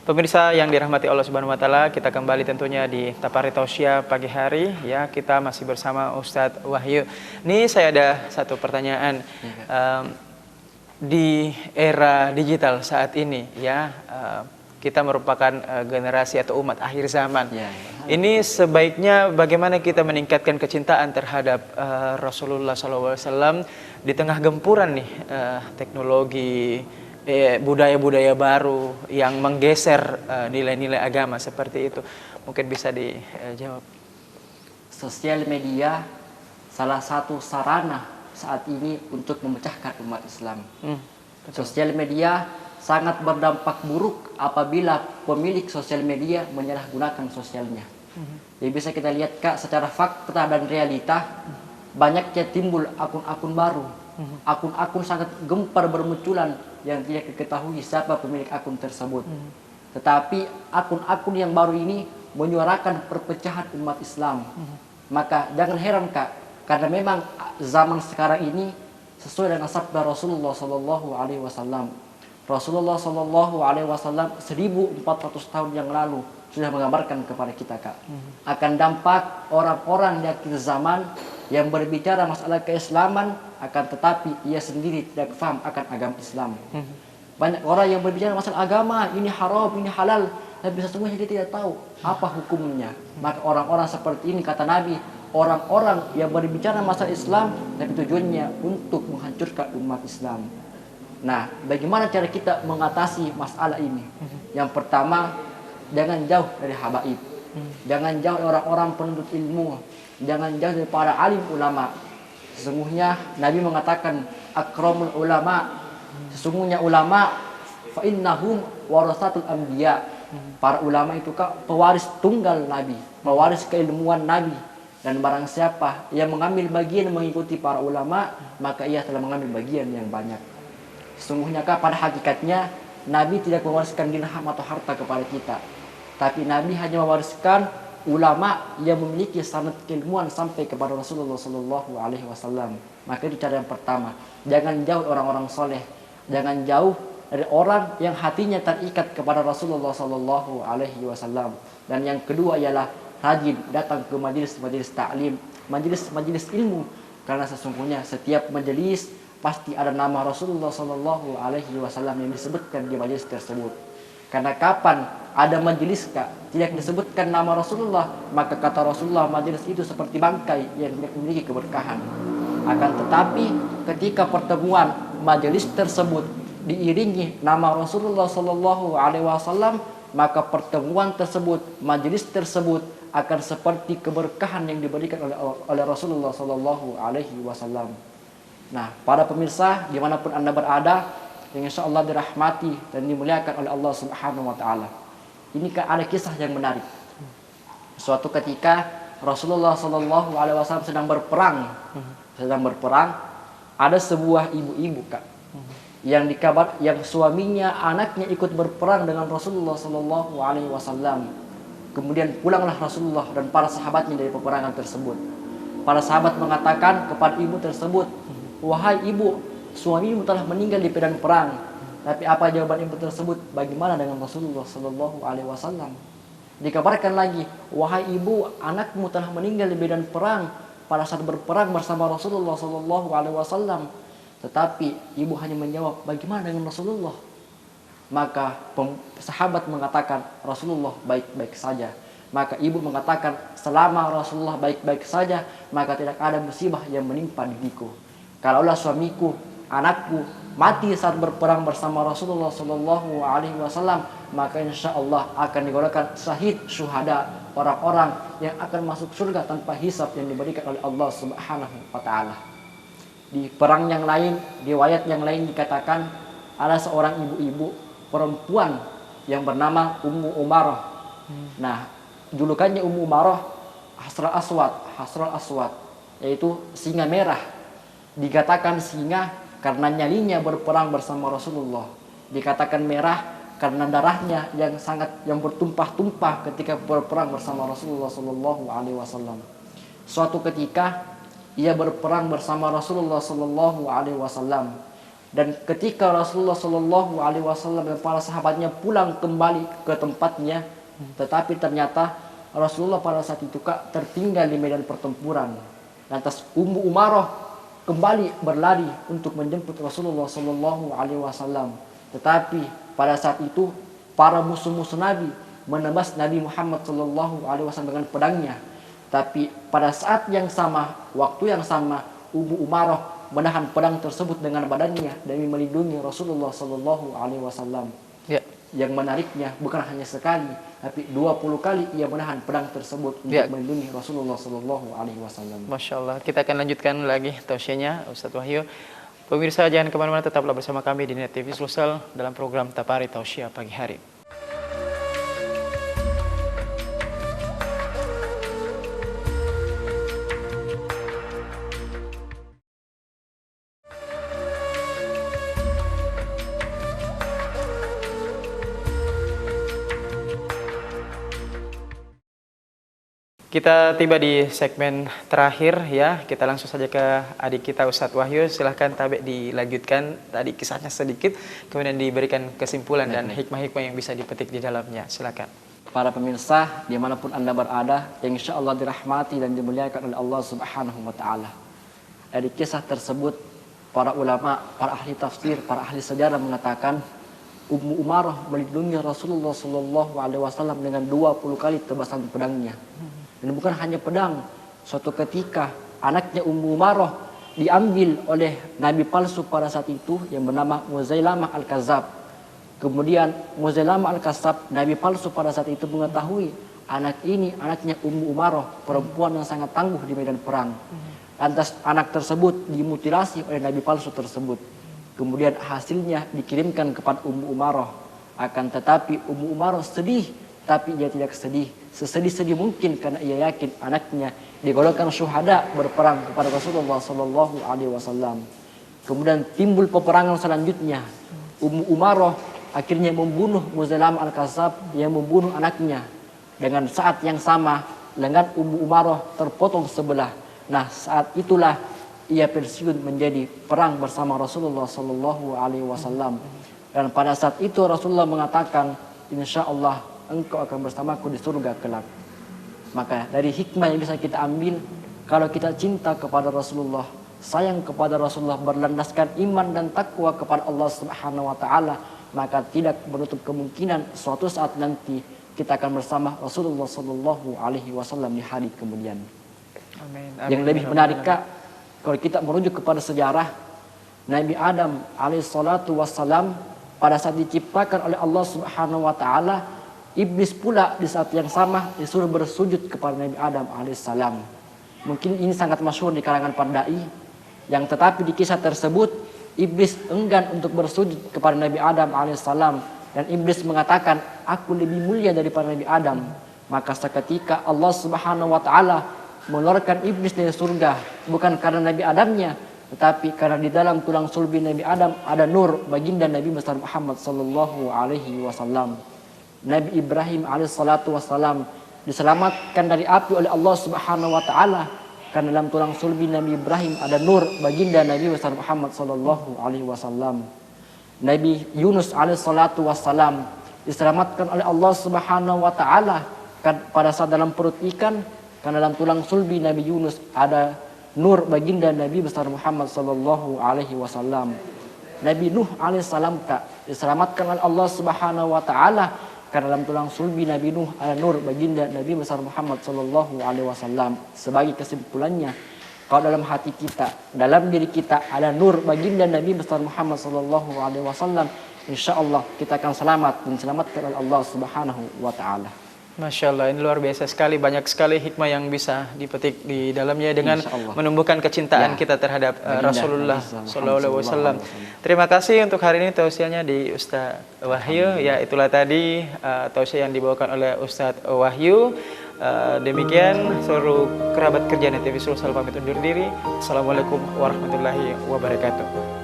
Pemirsa yang dirahmati Allah Subhanahu wa taala, kita kembali tentunya di Tapari Tausya pagi hari ya. Kita masih bersama Ustadz Wahyu. Ini saya ada satu pertanyaan. Di era digital saat ini ya, kita merupakan generasi atau umat akhir zaman. Ini sebaiknya bagaimana kita meningkatkan kecintaan terhadap Rasulullah SAW di tengah gempuran nih teknologi, budaya-budaya baru yang menggeser nilai-nilai agama seperti itu. Mungkin bisa dijawab. Sosial media salah satu sarana saat ini untuk memecahkan umat Islam. Sosial media sangat berdampak buruk apabila pemilik sosial media menyalahgunakan sosialnya. Jadi bisa kita lihat Kak, secara fakta dan realita banyaknya timbul akun-akun baru. Akun-akun sangat gempar bermunculan yang tidak diketahui siapa pemilik akun tersebut. Tetapi akun-akun yang baru ini menyuarakan perpecahan umat Islam. Maka jangan heran Kak, karena memang zaman sekarang ini sesuai dengan sabda Rasulullah SAW. Rasulullah SAW 1400 tahun yang lalu sudah menggambarkan kepada kita Kak, akan dampak orang-orang di akhir zaman yang berbicara masalah keislaman, akan tetapi ia sendiri tidak paham akan agama Islam. Banyak orang yang berbicara masalah agama, ini haram, ini halal, tapi sesungguhnya dia tidak tahu apa hukumnya. Maka orang-orang seperti ini, kata Nabi, orang-orang yang berbicara masalah Islam tapi tujuannya untuk menghancurkan umat Islam. Nah, bagaimana cara kita mengatasi masalah ini? Yang pertama, jangan jauh dari habaib. Jangan jauh dari orang-orang penuntut ilmu. Jangan jauh dari para alim ulama. Sesungguhnya Nabi mengatakan akramul ulama. Sesungguhnya ulama fa innahum warasatul anbiya. Para ulama itu Kak, pewaris tunggal Nabi, pewaris keilmuan Nabi. Dan barang siapa yang mengambil bagian mengikuti para ulama, maka ia telah mengambil bagian yang banyak. Sesungguhnya Kak, pada hakikatnya Nabi tidak mewariskan dirham atau harta kepada kita, tapi Nabi hanya mewariskan ulama yang memiliki sanad keilmuan sampai kepada Rasulullah SAW. Maka itu cara yang pertama. Jangan jauh orang-orang soleh, jangan jauh dari orang yang hatinya terikat kepada Rasulullah SAW. Dan yang kedua ialah rajin datang ke majelis-majelis taklim, majelis-majelis ilmu, karena sesungguhnya setiap majelis pasti ada nama Rasulullah SAW yang disebutkan di majelis tersebut. Karena kapan ada majelis Kak tidak disebutkan nama Rasulullah, maka kata Rasulullah majelis itu seperti bangkai yang tidak memiliki keberkahan. Akan tetapi ketika pertemuan majelis tersebut diiringi nama Rasulullah SAW, maka pertemuan tersebut, majelis tersebut akan seperti keberkahan yang diberikan oleh Rasulullah SAW. Nah, para pemirsa dimanapun Anda berada, yang insya Allah dirahmati dan dimuliakan oleh Allah Subhanahu Wa Taala. Ini ada kisah yang menarik. Suatu ketika Rasulullah SAW sedang berperang, ada sebuah ibu-ibu Kak, yang suaminya, anaknya ikut berperang dengan Rasulullah SAW. Kemudian pulanglah Rasulullah dan para sahabatnya dari peperangan tersebut. Para sahabat mengatakan kepada ibu tersebut, wahai ibu, suamimu telah meninggal di medan perang. Tapi apa jawaban ibu tersebut? Bagaimana dengan Rasulullah SAW? Dikabarkan lagi, wahai ibu, anakmu telah meninggal di medan perang pada saat berperang bersama Rasulullah SAW. Tetapi ibu hanya menjawab, bagaimana dengan Rasulullah? Maka sahabat mengatakan, Rasulullah baik-baik saja. Maka ibu mengatakan, selama Rasulullah baik-baik saja, maka tidak ada musibah yang menimpa diriku. Kalaulah suamiku, anakku mati saat berperang bersama Rasulullah SAW, maka insya Allah akan digolongkan syahid, syuhada, orang-orang yang akan masuk surga tanpa hisab yang diberikan oleh Allah Subhanahu Wa Taala. Di perang yang lain, di riwayat yang lain dikatakan ada seorang ibu-ibu perempuan yang bernama Ummu Umarah. Nah, julukannya Ummu Umarah Hasral Aswad, yaitu singa merah. Dikatakan singa karena nyalinya berperang bersama Rasulullah. Dikatakan merah karena darahnya yang bertumpah-tumpah ketika berperang bersama Rasulullah SAW. Suatu ketika ia berperang bersama Rasulullah SAW. Dan ketika Rasulullah Shallallahu Alaihi Wasallam dan para sahabatnya pulang kembali ke tempatnya, tetapi ternyata Rasulullah pada saat itu Kak tertinggal di medan pertempuran. Lantas Ummu Umarah kembali berlari untuk menjemput Rasulullah Shallallahu Alaihi Wasallam. Tetapi pada saat itu para musuh-musuh Nabi menembas Nabi Muhammad Shallallahu Alaihi Wasallam dengan pedangnya. Tapi pada saat yang sama, waktu yang sama, Ummu Umarah menahan pedang tersebut dengan badannya demi melindungi Rasulullah Shallallahu Alaihi Wasallam. Ya. Yang menariknya bukan hanya sekali, tapi 20 kali ia menahan pedang tersebut untuk melindungi Rasulullah Shallallahu Alaihi Wasallam. Masya Allah. Kita akan lanjutkan lagi tausiahnya Ustadz Wahyu. Pemirsa jangan kemana-mana, tetaplah bersama kami di Net TV Sulsel dalam program Tapari Tausiah Pagi Hari. Kita tiba di segmen terakhir ya. Kita langsung saja ke adik kita Ustadz Wahyu. Silahkan Tabe dilanjutkan tadi kisahnya sedikit, kemudian diberikan kesimpulan dan hikmah-hikmah yang bisa dipetik di dalamnya. Silakan. Para pemirsa dimanapun Anda berada, yang insya Allah dirahmati dan dimuliakan oleh Allah Subhanahu Wa Taala. Dari kisah tersebut, para ulama, para ahli tafsir, para ahli sejarah mengatakan Ummu Umarah melindungi Rasulullah Shallallahu Alaihi Wasallam dengan 20 kali tebasan pedangnya. Dan bukan hanya pedang, suatu ketika anaknya Ummu Umarah diambil oleh nabi palsu pada saat itu yang bernama Muzailamah Al-Kadzab. Kemudian Muzailamah Al-Kadzab, nabi palsu pada saat itu mengetahui anak ini anaknya Ummu Umarah, perempuan yang sangat tangguh di medan perang. Lantas anak tersebut dimutilasi oleh nabi palsu tersebut. Kemudian hasilnya dikirimkan kepada Ummu Umarah. Akan tetapi Ummu Umarah sedih, tapi ia tidak sedih sesedih-sedih mungkin karena ia yakin anaknya digolongkan syuhada berperang kepada Rasulullah Sallallahu Alaihi Wasallam. Kemudian timbul peperangan selanjutnya. Ummu Umarah akhirnya membunuh Muzailamah Al-Kadzab yang membunuh anaknya. Dengan saat yang sama lengan Ummu Umarah terpotong sebelah. Nah saat itulah ia pensiun menjadi perang bersama Rasulullah Sallallahu Alaihi Wasallam. Dan pada saat itu Rasulullah mengatakan, insya Allah engkau akan bersamaku di surga kelak. Maka dari hikmah yang bisa kita ambil, kalau kita cinta kepada Rasulullah, sayang kepada Rasulullah, berlandaskan iman dan takwa kepada Allah Subhanahu Wa Taala, maka tidak menutup kemungkinan suatu saat nanti kita akan bersama Rasulullah Sallallahu Alaihi Wasallam di hari kemudian. Amin. Yang lebih menarik Kak, kalau kita merujuk kepada sejarah, Nabi Adam alaihissalatu wassalam pada saat diciptakan oleh Allah Subhanahu Wa Taala, Iblis pula di saat yang sama disuruh bersujud kepada Nabi Adam alaihissalam. Mungkin ini sangat masyhur di kalangan para dai, yang tetapi di kisah tersebut Iblis enggan untuk bersujud kepada Nabi Adam alaihissalam, dan Iblis mengatakan, aku lebih mulia daripada Nabi Adam. Maka seketika Allah Subhanahu Wa Taala mengeluarkan Iblis dari surga, bukan karena Nabi Adamnya, tetapi karena di dalam tulang sulbi Nabi Adam ada nur baginda Nabi besar Muhammad Sallallahu Alaihi Wasallam. Nabi Ibrahim alaihissalatu wassalam diselamatkan dari api oleh Allah Subhanahu Wa Taala karena dalam tulang sulbi Nabi Ibrahim ada nur baginda Nabi besar Muhammad Sallallahu Alaihi Wasallam. Nabi Yunus alaihissalatu wassalam diselamatkan oleh Allah Subhanahu Wa Taala pada saat dalam perut ikan karena dalam tulang sulbi Nabi Yunus ada nur baginda Nabi besar Muhammad Sallallahu Alaihi Wasallam. Nabi Nuh alaihissalam diselamatkan oleh Allah Subhanahu Wa Taala karena dalam tulang sulbi Nabi Nuh ada nur baginda Nabi besar Muhammad Sallallahu Alaihi Wasallam. Sebagai kesimpulannya, kalau dalam hati kita, dalam diri kita ada nur baginda Nabi besar Muhammad Sallallahu Alaihi Wasallam, insya Allah kita akan selamat dan diselamatkan oleh Allah Subhanahu Wa Taala. Masya Allah, ini luar biasa sekali. Banyak sekali hikmah yang bisa dipetik di dalamnya dengan menumbuhkan kecintaan kita terhadap Rasulullah Sallallahu Alaihi Wasallam. Terima kasih untuk hari ini tausiahnya di Ustadz Wahyu. Ya, itulah tadi tausiah yang dibawakan oleh Ustadz Wahyu. Demikian seluruh kerabat kerja Net TV Sulsel pamit undur diri. Assalamualaikum warahmatullahi wabarakatuh.